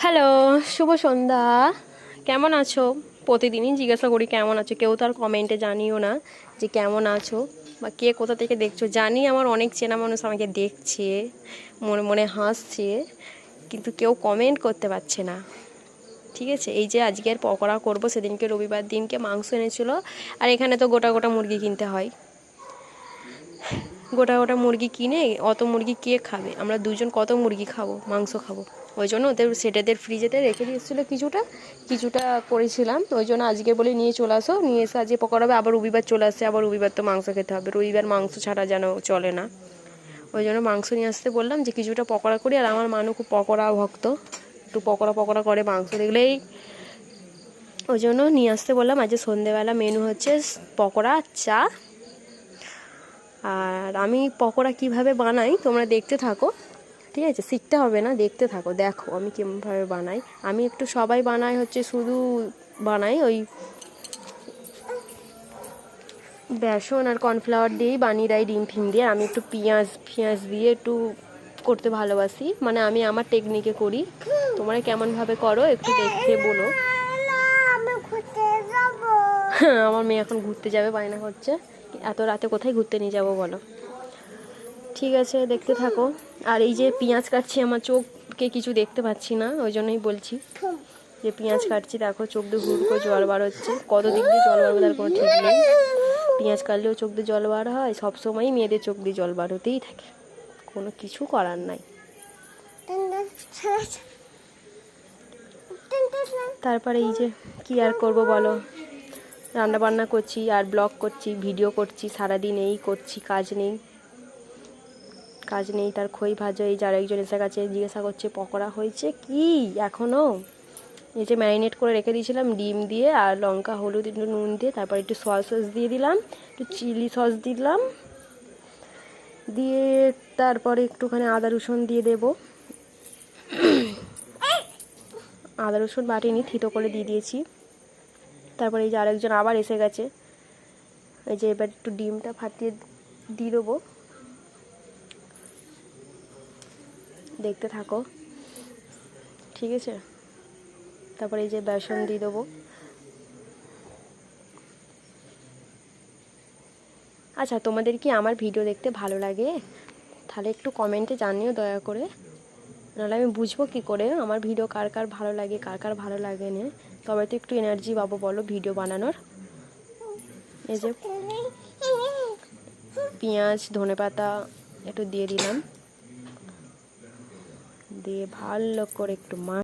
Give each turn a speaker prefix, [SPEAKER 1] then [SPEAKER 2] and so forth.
[SPEAKER 1] Hello, শুভ সন্ধ্যা। কেমন আছো? প্রতিদিনই জিজ্ঞাসা করি কেমন আছো, কেউ তো আর কমেন্টে জানিও না যে কেমন আছো বা কে কোথা থেকে দেখছো। জানি আমার অনেক চেনা মানুষ আমাকে দেখছে, মনে মনে হাসছে, কিন্তু কেউ কমেন্ট করতে পারছে না। ঠিক আছে, এই যে আজকের পকোড়া করব, সেদিনকে রবিবার দিনকে মাংস এনেছিল, আর এখানে তো গোটা গোটা মুরগি কিনতে হয়। গোটা গোটা মুরগি কিনে অত মুরগি কে খাবে? আমরা দুজন কত মুরগি খাবো, মাংস খাবো? ওই জন্য ওদের সেটাদের ফ্রিজেতে রেখে দিয়েছিলো, কিছুটা কিছুটা করেছিলাম। ওই জন্য আজকে বলে নিয়ে চলে আসো, নিয়ে এসে আজকে পকোড়া হবে। আবার রবিবার চলে আসছে, আবার রবিবার তো মাংস খেতে হবে, রবিবার মাংস ছাড়া যেন চলে না। ওই জন্য মাংস নিয়ে আসতে বললাম যে কিছুটা পকোড়া করি। আর আমার মানু খুব পকোড়া ভক্ত, একটু পকোড়া পকোড়া করে মাংস দেখলেই। ওই জন্য নিয়ে আসতে বললাম। আজকে সন্ধেবেলা মেনু হচ্ছে পকোড়া, চা। আর আমি পকোড়া কিভাবে বানাই তোমরা দেখতে থাকো, ঠিক আছে? শিখতে হবে না, দেখতে থাকো, দেখো আমি কীভাবে বানাই। আমি একটু সবাই বানাই হচ্ছে শুধু বানাই ওই বেসন আর কর্নফ্লাওয়ার দিয়েই বানিয়ে দেয়, ডিম ফিম দিয়ে। আমি একটু পেঁয়াজ দিয়ে একটু করতে ভালোবাসি, মানে আমি আমার টেকনিকে করি। তোমরা কেমনভাবে করো একটু দেখে বলো। আমার মেয়ে এখন ঘুরতে যাবে বায়না করছে। এত রাতে কোথায় ঘুরতে নিয়ে যাবো বলো? ঠিক আছে, দেখতে থাকো। আর এই যে পেঁয়াজ কাটছি, আমার চোখকে কিছু দেখতে পাচ্ছি না, ওই জন্যই বলছি যে পেঁয়াজ কাটছি। দেখো চোখ দিয়ে হুড় করে জল বার হচ্ছে, কত দিক দিয়ে জল বার হবে তার কোনো ঠিক নেই। পেঁয়াজ কাটলেও চোখ দিয়ে জল বার হয়, সবসময়ই মেয়েদের চোখ দিয়ে জল বার হতেই থাকে, কোনো কিছু করার নাই। তারপরে এই যে কি আর করব বলো, রান্না বান্না করছি আর ব্লগ করছি, ভিডিও করছি, সারাদিন এই করছি, কাজ নেই। তার খই ভাজা। এই যার একজন এসে কাছে জিজ্ঞাসা করছে পকোড়া হয়েছে কি এখনও। এই যে ম্যারিনেট করে রেখে দিয়েছিলাম ডিম দিয়ে আর লঙ্কা হলুদ একটু নুন দিয়ে, তারপর একটু সয়া সস দিয়ে দিলাম, একটু চিলি সস দিলাম, দিয়ে তারপরে একটুখানি আদা রসুন দিয়ে দেবো। আদা রসুন বাটিনি, থিতো করে দিয়ে দিয়েছি। তারপরে এই যে আরেকজন আবার এসে গেছে, এই যে এবার একটু ডিমটা ফাটিয়ে দিয়ে দেবো, দেখতে থাকো, ঠিক আছে? তারপরে এই যে বেসন দিয়ে দেবো। আচ্ছা, তোমাদের কি আমার ভিডিও দেখতে ভালো লাগে? তাহলে একটু কমেন্টে জানিও দয়া করে, নাহলে আমি বুঝবো কী করে আমার ভিডিও কার কার ভালো লাগে, কার কার ভালো লাগে না। তবে তো একটু এনার্জি পাবো বলো ভিডিও বানানোর। এই যে পেঁয়াজ ধনেপাতা একটু দিয়ে দিলাম, দিয়ে ভালো করে একটু